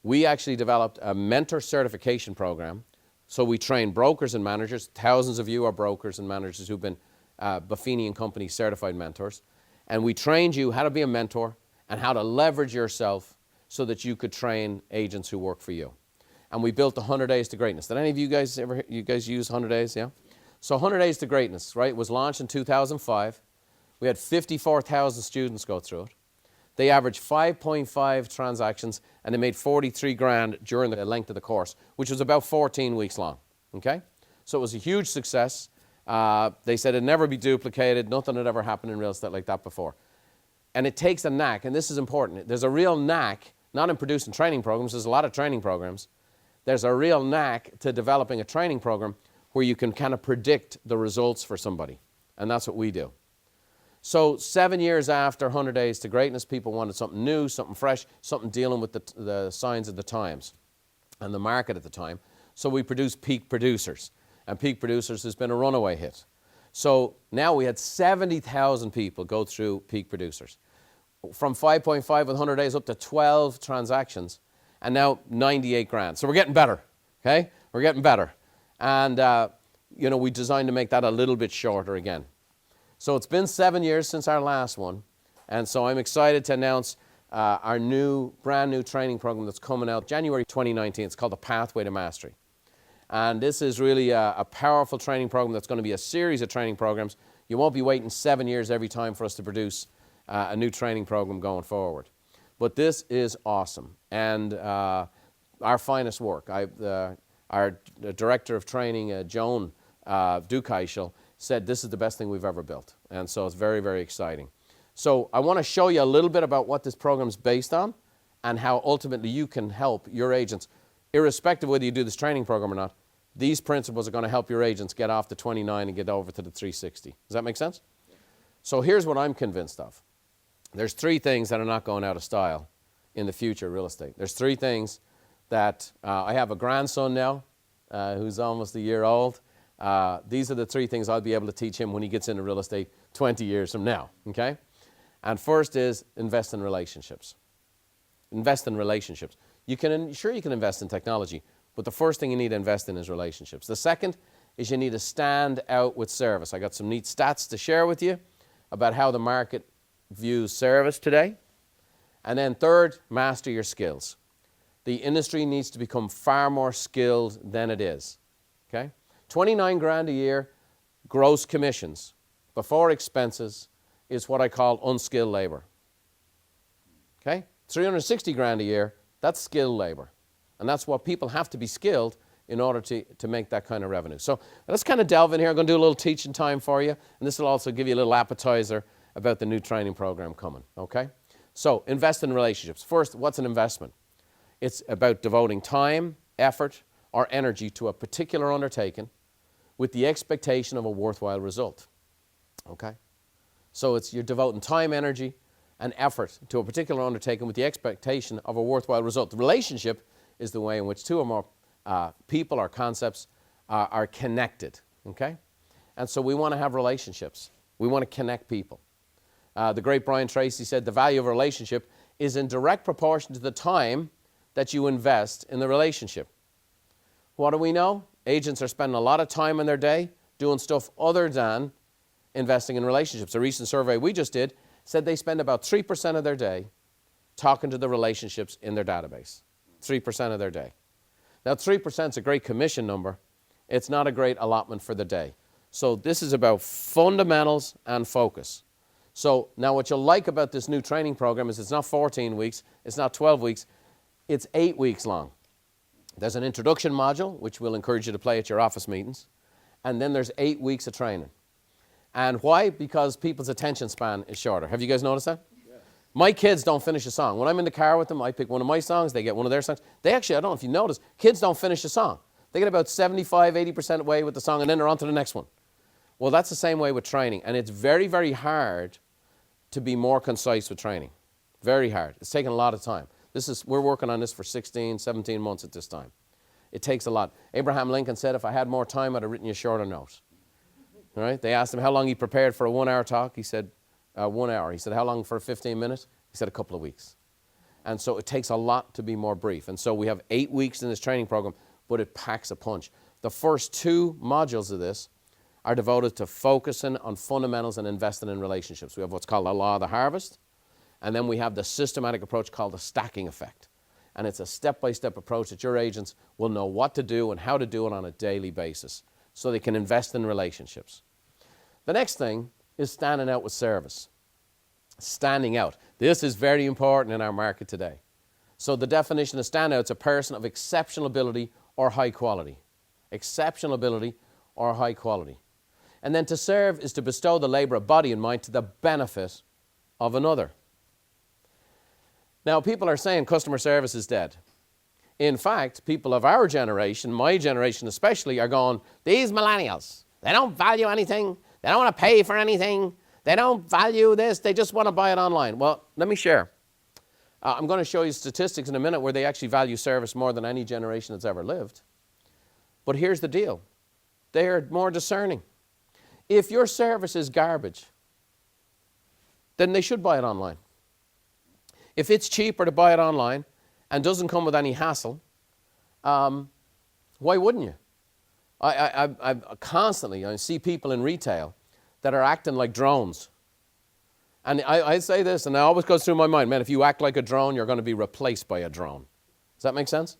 We actually developed a mentor certification program. So we train brokers and managers. Thousands of you are brokers and managers who've been Buffini Company certified mentors. And we trained you how to be a mentor and how to leverage yourself so that you could train agents who work for you. And we built 100 Days to Greatness. Did any of you guys use 100 Days? Yeah? So 100 Days to Greatness, right, was launched in 2005. We had 54,000 students go through it. They averaged 5.5 transactions, and they made 43 grand during the length of the course, which was about 14 weeks long, okay? So it was a huge success. They said it'd never be duplicated. Nothing had ever happened in real estate like that before. And it takes a knack, and this is important. There's a real knack, not in producing training programs. There's a lot of training programs. There's a real knack to developing a training program where you can kind of predict the results for somebody, and that's what we do. So 7 years after 100 Days to Greatness, people wanted something new, something fresh, something dealing with the signs of the times and the market at the time. So we produced Peak Producers, and Peak Producers has been a runaway hit. So now we had 70,000 people go through Peak Producers. From 5.5 with 100 Days up to 12 transactions, and now 98 grand. So we're getting better, okay? We're getting better. And, we designed to make that a little bit shorter again. So it's been 7 years since our last one, and so I'm excited to announce our brand new training program that's coming out January 2019. It's called the Pathway to Mastery. And this is really a powerful training program that's going to be a series of training programs. You won't be waiting 7 years every time for us to produce a new training program going forward. But this is awesome, and our finest work. Our director of training, Joan Dukaishel, said this is the best thing we've ever built. And so it's very, very exciting. So I want to show you a little bit about what this program is based on and how ultimately you can help your agents, irrespective of whether you do this training program or not. These principles are going to help your agents get off the 29 and get over to the 360. Does that make sense? So here's what I'm convinced of. There's three things that are not going out of style in the future of real estate. There's three things that I have a grandson now who's almost a year old. These are the three things I'll be able to teach him when he gets into real estate 20 years from now, okay? And first is invest in relationships. Invest in relationships. You can invest in technology, but the first thing you need to invest in is relationships. The second is you need to stand out with service. I got some neat stats to share with you about how the market views service today. And then third, master your skills. The industry needs to become far more skilled than it is, okay? 29 grand a year gross commissions before expenses is what I call unskilled labor. Okay? 360 grand a year, that's skilled labor. And that's what people have to be skilled in order to make that kind of revenue. So let's kind of delve in here. I'm going to do a little teaching time for you, and this will also give you a little appetizer about the new training program coming. Okay? So invest in relationships. First, what's an investment? It's about devoting time, effort, or energy to a particular undertaking with the expectation of a worthwhile result, okay? So you're devoting time, energy, and effort to a particular undertaking with the expectation of a worthwhile result. The relationship is the way in which two or more people or concepts are connected, okay? And so we want to have relationships. We want to connect people. The great Brian Tracy said the value of a relationship is in direct proportion to the time that you invest in the relationship. What do we know? Agents are spending a lot of time in their day doing stuff other than investing in relationships. A recent survey we just did said they spend about 3% of their day talking to the relationships in their database. 3% of their day. Now 3% is a great commission number. It's not a great allotment for the day. So this is about fundamentals and focus. So now what you'll like about this new training program is it's not 14 weeks, it's not 12 weeks, it's 8 weeks long. There's an introduction module, which we'll encourage you to play at your office meetings. And then there's 8 weeks of training. And why? Because people's attention span is shorter. Have you guys noticed that? Yes. My kids don't finish a song. When I'm in the car with them, I pick one of my songs, they get one of their songs. They actually, I don't know if you notice, kids don't finish a song. They get about 75, 80% away with the song, and then they're on to the next one. Well, that's the same way with training. And it's very, very hard to be more concise with training. Very hard. It's taken a lot of time. We're working on this for 16, 17 months at this time. It takes a lot. Abraham Lincoln said, if I had more time, I'd have written you a shorter note. All right? They asked him how long he prepared for a 1 hour talk. He said, 1 hour. He said, how long for 15 minutes? He said, a couple of weeks. And so it takes a lot to be more brief. And so we have 8 weeks in this training program, but it packs a punch. The first 2 modules of this are devoted to focusing on fundamentals and investing in relationships. We have what's called the law of the harvest, and then we have the systematic approach called the stacking effect. And it's a step-by-step approach that your agents will know what to do and how to do it on a daily basis so they can invest in relationships. The next thing is standing out with service. Standing out. This is very important in our market today. So the definition of standout is a person of exceptional ability or high quality. Exceptional ability or high quality. And then to serve is to bestow the labor of body and mind to the benefit of another. Now, people are saying customer service is dead. In fact, people of our generation, my generation especially, are going, these millennials, they don't value anything. They don't want to pay for anything. They don't value this. They just want to buy it online. Well, let me share. I'm going to show you statistics in a minute where they actually value service more than any generation that's ever lived. But here's the deal. They are more discerning. If your service is garbage, then they should buy it online. If it's cheaper to buy it online and doesn't come with any hassle, why wouldn't you? I constantly see people in retail that are acting like drones. And I say this, and it always goes through my mind, man, if you act like a drone, you're going to be replaced by a drone. Does that make sense?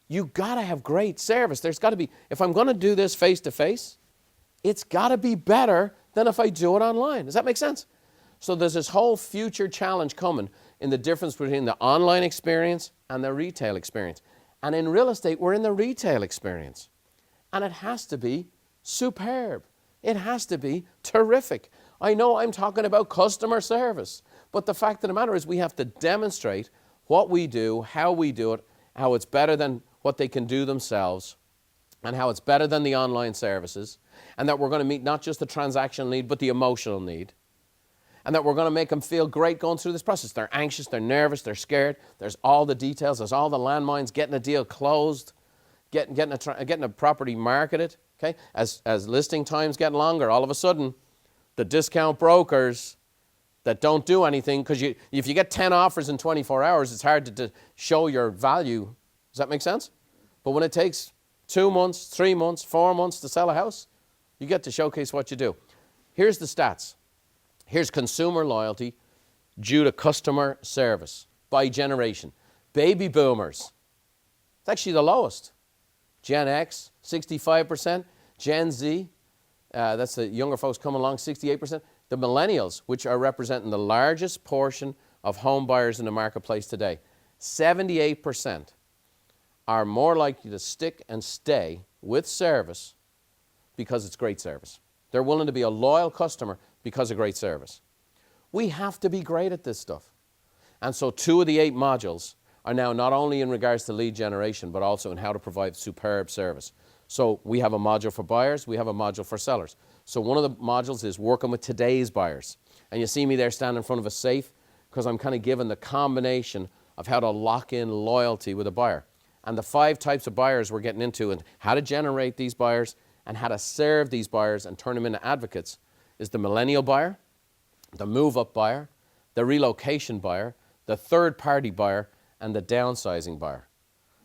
You got to have great service. There's got to be, if I'm going to do this face-to-face, it's got to be better than if I do it online. Does that make sense? So there's this whole future challenge coming in the difference between the online experience and the retail experience. And in real estate, we're in the retail experience. And it has to be superb. It has to be terrific. I know I'm talking about customer service, but the fact of the matter is we have to demonstrate what we do, how we do it, how it's better than what they can do themselves, and how it's better than the online services, and that we're going to meet not just the transactional need, but the emotional need, and that we're going to make them feel great going through this process. They're anxious, they're nervous, they're scared. There's all the details, there's all the landmines, getting a deal closed, getting a property marketed. Okay, as listing times get longer, all of a sudden, the discount brokers that don't do anything, because if you get 10 offers in 24 hours, it's hard to show your value. Does that make sense? But when it takes 2 months, 3 months, 4 months to sell a house, you get to showcase what you do. Here's the stats. Here's consumer loyalty due to customer service by generation. Baby boomers, it's actually the lowest. Gen X, 65%. Gen Z, that's the younger folks coming along, 68%. The millennials, which are representing the largest portion of home buyers in the marketplace today, 78% are more likely to stick and stay with service because it's great service. They're willing to be a loyal customer because of great service. We have to be great at this stuff. And so 2 of the 8 modules are now not only in regards to lead generation, but also in how to provide superb service. So we have a module for buyers, we have a module for sellers. So one of the modules is working with today's buyers. And you see me there standing in front of a safe because I'm kind of giving the combination of how to lock in loyalty with a buyer. And the 5 types of buyers we're getting into and how to generate these buyers and how to serve these buyers and turn them into advocates is the millennial buyer, the move-up buyer, the relocation buyer, the third-party buyer, and the downsizing buyer.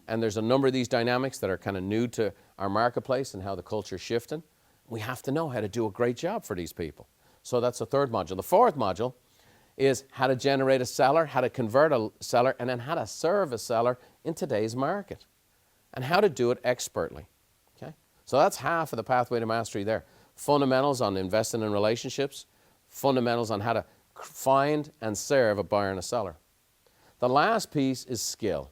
And there's a number of these dynamics that are kind of new to our marketplace and how the culture is shifting. We have to know how to do a great job for these people. So that's the 3rd module. The 4th module is how to generate a seller, how to convert a seller, and then how to serve a seller in today's market, and how to do it expertly. Okay? So that's half of the pathway to mastery there. Fundamentals on investing in relationships, fundamentals on how to find and serve a buyer and a seller. The last piece is skill.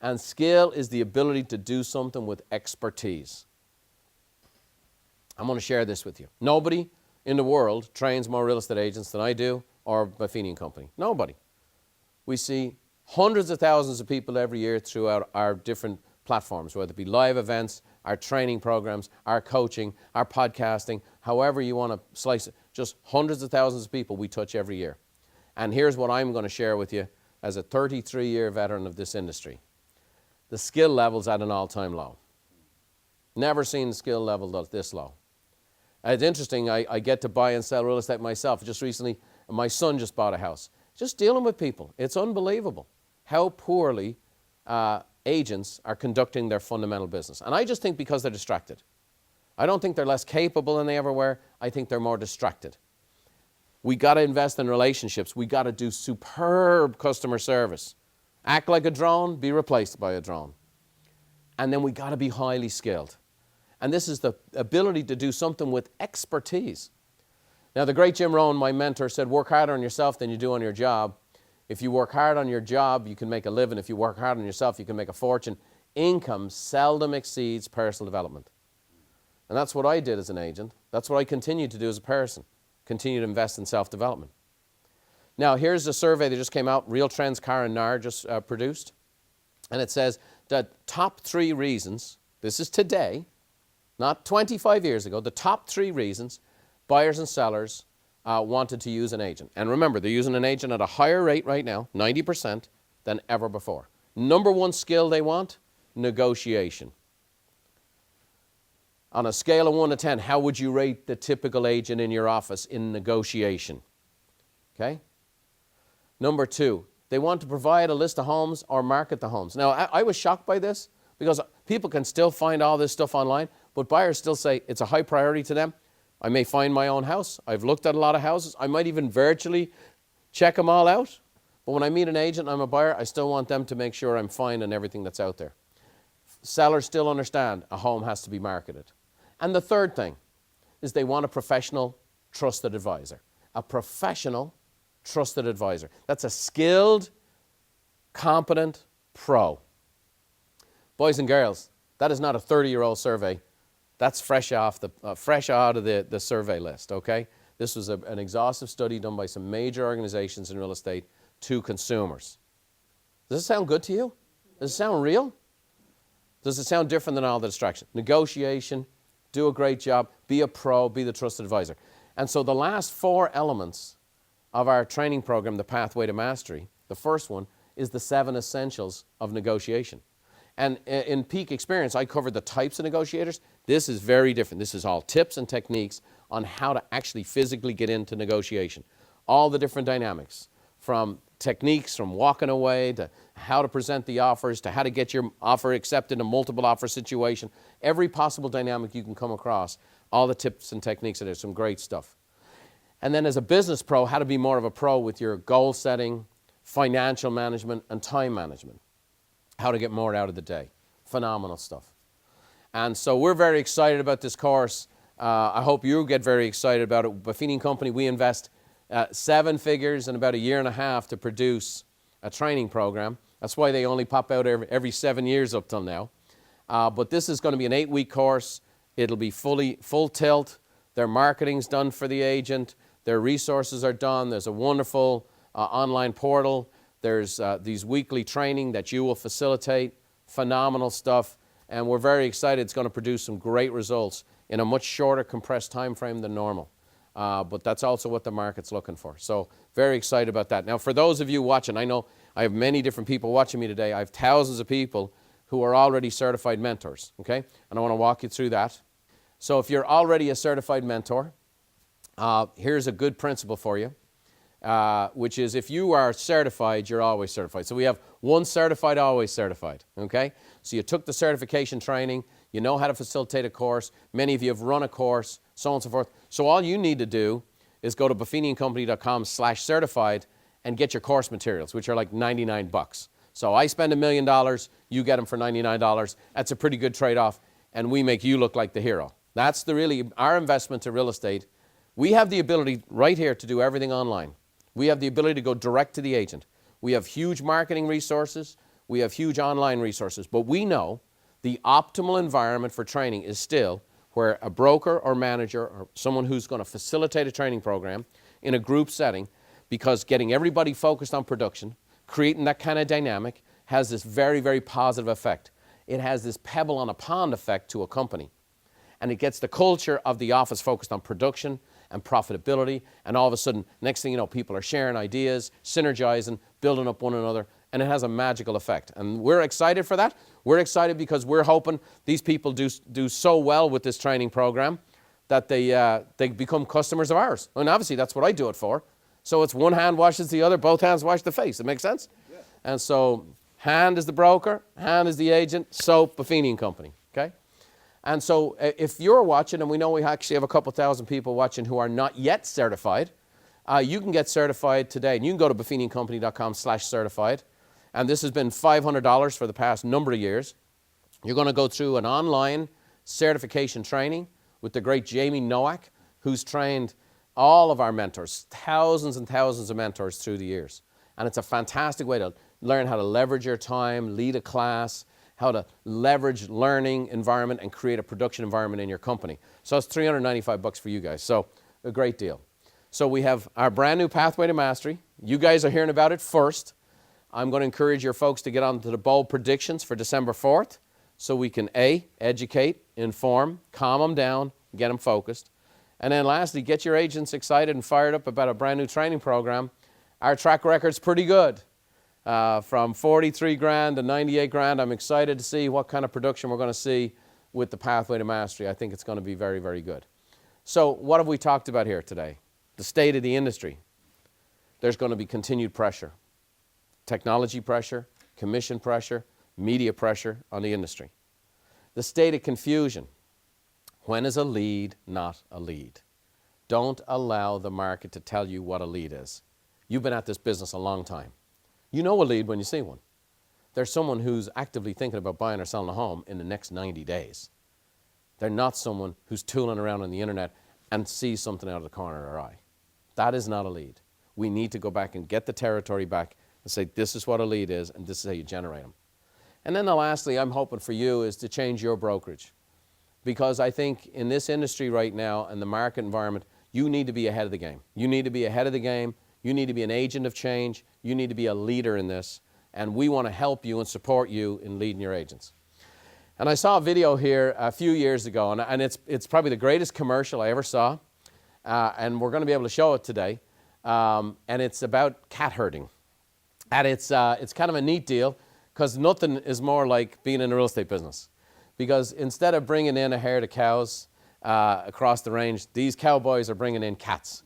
And skill is the ability to do something with expertise. I'm going to share this with you. Nobody in the world trains more real estate agents than I do or Buffini Company. Nobody. We see hundreds of thousands of people every year throughout our different platforms, whether it be live events, our training programs, our coaching, our podcasting, however you want to slice it. Just hundreds of thousands of people we touch every year. And here's what I'm going to share with you as a 33-year veteran of this industry. the skill level's at an all-time low. Never seen the skill level this low. It's interesting, I get to buy and sell real estate myself. Just recently, my son just bought a house. Just dealing with people. It's unbelievable how poorly agents are conducting their fundamental business. And I just think because they're distracted. I don't think they're less capable than they ever were. I think they're more distracted. We got to invest in relationships. We got to do superb customer service. Act like a drone, be replaced by a drone. And then we got to be highly skilled. And this is the ability to do something with expertise. Now, the great Jim Rohn, my mentor, said, work harder on yourself than you do on your job. If you work hard on your job, you can make a living. If you work hard on yourself, you can make a fortune. Income seldom exceeds personal development. And that's what I did as an agent. That's what I continue to do as a person. Continue to invest in self-development. Now, here's a survey that just came out, Real Trends Car and NAR just produced. And it says that top 3 reasons, this is today, not 25 years ago, the top 3 reasons buyers and sellers wanted to use an agent. And remember, they're using an agent at a higher rate right now, 90%, than ever before. Number 1 skill they want, negotiation. On a scale of 1 to 10, how would you rate the typical agent in your office in negotiation? Okay? Number 2, they want to provide a list of homes or market the homes. Now, I was shocked by this because people can still find all this stuff online, but buyers still say it's a high priority to them. I may find my own house. I've looked at a lot of houses. I might even virtually check them all out. But when I meet an agent, I'm a buyer, I still want them to make sure I'm finding everything that's out there. Sellers still understand a home has to be marketed. And the third thing is they want a professional, trusted advisor. A professional, trusted advisor. That's a skilled, competent pro. Boys and girls, that is not a 30-year-old survey. That's fresh out of the survey list, okay? This was an exhaustive study done by some major organizations in real estate to consumers. Does it sound good to you? Does it sound real? Does it sound different than all the distraction? Negotiation, do a great job, be a pro, be the trusted advisor. And so the last 4 elements of our training program, the Pathway to Mastery, the first one is the 7 essentials of negotiation. And in Peak Experience, I covered the types of negotiators. This is very different. This is all tips and techniques on how to actually physically get into negotiation. All the different dynamics, from techniques, from walking away, to how to present the offers, to how to get your offer accepted in a multiple offer situation. Every possible dynamic you can come across, all the tips and techniques, and there's some great stuff. And then as a business pro, how to be more of a pro with your goal setting, financial management, and time management. How to get more out of the day. Phenomenal stuff. And so we're very excited about this course. I hope you get very excited about it. Buffini Company, we invest 7 figures in about a year and a half to produce a training program. That's why they only pop out every 7 years up till now. But this is going to be an 8-week course. It'll be full tilt. Their marketing's done for the agent. Their resources are done. There's a wonderful online portal. There's these weekly training that you will facilitate. Phenomenal stuff. And we're very excited. It's going to produce some great results in a much shorter, compressed time frame than normal. But that's also what the market's looking for. So very excited about that. Now, for those of you watching, I know I have many different people watching me today. I have thousands of people who are already certified mentors, okay? And I want to walk you through that. So if you're already a certified mentor, here's a good principle for you, which is if you are certified, you're always certified. So we have one certified, always certified, okay? So you took the certification training, you know how to facilitate a course, many of you have run a course, so on and so forth. So all you need to do is go to buffiniandcompany.com/certified and get your course materials, which are like $99. So I spend $1 million, you get them for $99. That's a pretty good trade-off, and we make you look like the hero. That's really our investment to real estate. We have the ability right here to do everything online. We have the ability to go direct to the agent. We have huge marketing resources. We have huge online resources. But we know the optimal environment for training is still where a broker or manager or someone who's going to facilitate a training program in a group setting, because getting everybody focused on production, creating that kind of dynamic, has this very, very positive effect. It has this pebble on a pond effect to a company. And it gets the culture of the office focused on production and profitability, and all of a sudden, next thing you know, people are sharing ideas, synergizing, building up one another, and it has a magical effect. And we're excited for that. We're excited because we're hoping these people do so well with this training program that they become customers of ours. And obviously that's what I do it for. So it's one hand washes the other, both hands wash the face. It makes sense? Yeah. And so hand is the broker, hand is the agent, soap, Buffini Company, okay? And so if you're watching, and we know we actually have a couple thousand people watching who are not yet certified, you can get certified today. And you can go to buffinicompany.com/certified. And this has been $500 for the past number of years. You're going to go through an online certification training with the great Jamie Nowak, who's trained all of our mentors, thousands and thousands of mentors through the years. And it's a fantastic way to learn how to leverage your time, lead a class, how to leverage learning environment and create a production environment in your company. So it's $395 for you guys. So a great deal. So we have our brand new Pathway to Mastery. You guys are hearing about it first. I'm going to encourage your folks to get on to the bold predictions for December 4th so we can A, educate, inform, calm them down, get them focused. And then lastly, get your agents excited and fired up about a brand new training program. Our track record's pretty good. From 43 grand to 98 grand, I'm excited to see what kind of production we're going to see with the Pathway to Mastery. I think it's going to be very, very good. So what have we talked about here today? The state of the industry. There's going to be continued pressure. Technology pressure, commission pressure, media pressure on the industry. The state of confusion. When is a lead not a lead? Don't allow the market to tell you what a lead is. You've been at this business a long time. You know a lead when you see one. There's someone who's actively thinking about buying or selling a home in the next 90 days. They're not someone who's tooling around on the internet and sees something out of the corner of their eye. That is not a lead. We need to go back and get the territory back and say, this is what a lead is, and this is how you generate them. And then lastly, I'm hoping for you is to change your brokerage. Because I think in this industry right now and the market environment, you need to be ahead of the game. You need to be ahead of the game. You need to be an agent of change. You need to be a leader in this. And we want to help you and support you in leading your agents. And I saw a video here a few years ago, and it's probably the greatest commercial I ever saw. And we're going to be able to show it today. And it's about cat herding. And it's kind of a neat deal because nothing is more like being in the real estate business. Because instead of bringing in a herd of cows across the range, these cowboys are bringing in cats.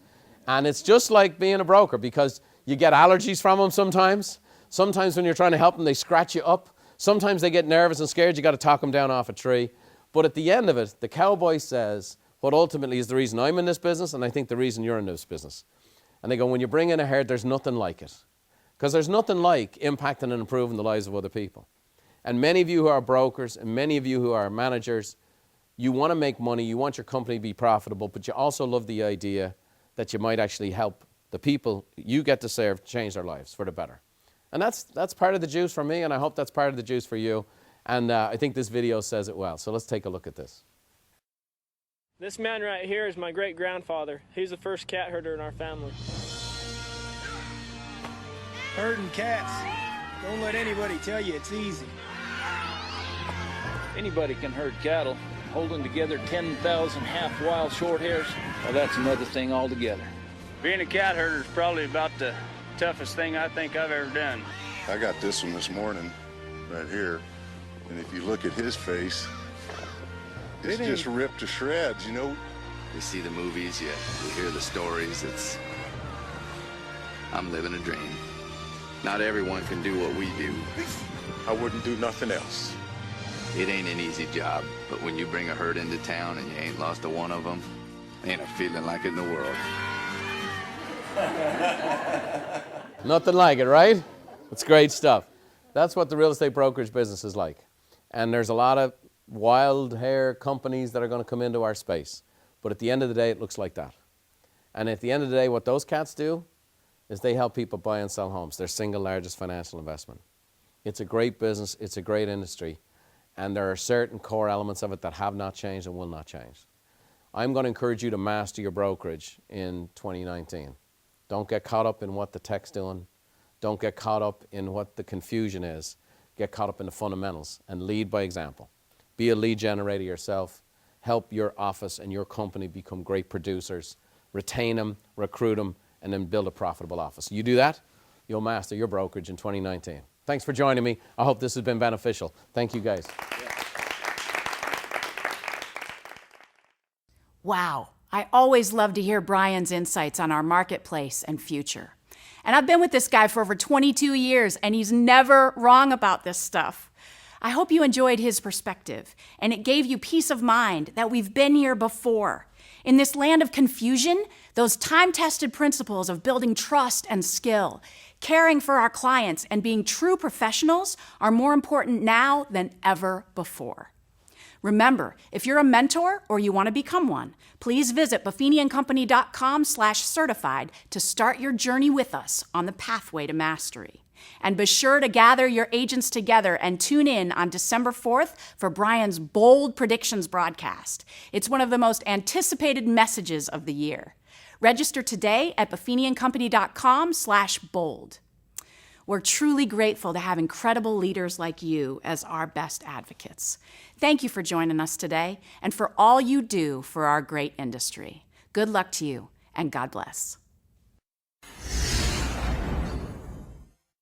And it's just like being a broker because you get allergies from them sometimes. Sometimes when you're trying to help them, they scratch you up. Sometimes they get nervous and scared. You got to talk them down off a tree. But at the end of it, the cowboy says what ultimately is the reason I'm in this business, and I think the reason you're in this business. And they go, when you bring in a herd, there's nothing like it. Because there's nothing like impacting and improving the lives of other people. And many of you who are brokers and many of you who are managers, you want to make money, you want your company to be profitable, but you also love the idea that you might actually help the people you get to serve change their lives for the better. And that's part of the juice for me, and I hope that's part of the juice for you. And I think this video says it well. So let's take a look at this. This man right here is my great-grandfather. He's the first cat herder in our family. Herding cats. Don't let anybody tell you it's easy. Anybody can herd cattle. Holding together 10,000 half-wild short hairs, well, that's another thing altogether. Being a cat herder is probably about the toughest thing I think I've ever done. I got this one this morning, right here, and if you look at his face, it's just ripped to shreds, you know? You see the movies, you hear the stories, I'm living a dream. Not everyone can do what we do. I wouldn't do nothing else. It ain't an easy job, but when you bring a herd into town and you ain't lost a one of them, ain't a feeling like it in the world. Nothing like it, right? It's great stuff. That's what the real estate brokerage business is like. And there's a lot of wild hair companies that are going to come into our space. But at the end of the day, it looks like that. And at the end of the day, what those cats do is they help people buy and sell homes. Their single largest financial investment. It's a great business. It's a great industry. And there are certain core elements of it that have not changed and will not change. I'm going to encourage you to master your brokerage in 2019. Don't get caught up in what the tech's doing. Don't get caught up in what the confusion is. Get caught up in the fundamentals and lead by example. Be a lead generator yourself. Help your office and your company become great producers. Retain them, recruit them, and then build a profitable office. You do that, you'll master your brokerage in 2019. Thanks for joining me. I hope this has been beneficial. Thank you, guys. Wow, I always love to hear Brian's insights on our marketplace and future. And I've been with this guy for over 22 years, and he's never wrong about this stuff. I hope you enjoyed his perspective, and it gave you peace of mind that we've been here before. In this land of confusion, those time-tested principles of building trust and skill, caring for our clients, and being true professionals are more important now than ever before. Remember, if you're a mentor or you want to become one, please visit buffiniandcompany.com/certified to start your journey with us on the pathway to mastery. And be sure to gather your agents together and tune in on December 4th for Brian's Bold Predictions broadcast. It's one of the most anticipated messages of the year. Register today at buffiniandcompany.com/bold. We're truly grateful to have incredible leaders like you as our best advocates. Thank you for joining us today and for all you do for our great industry. Good luck to you, and God bless.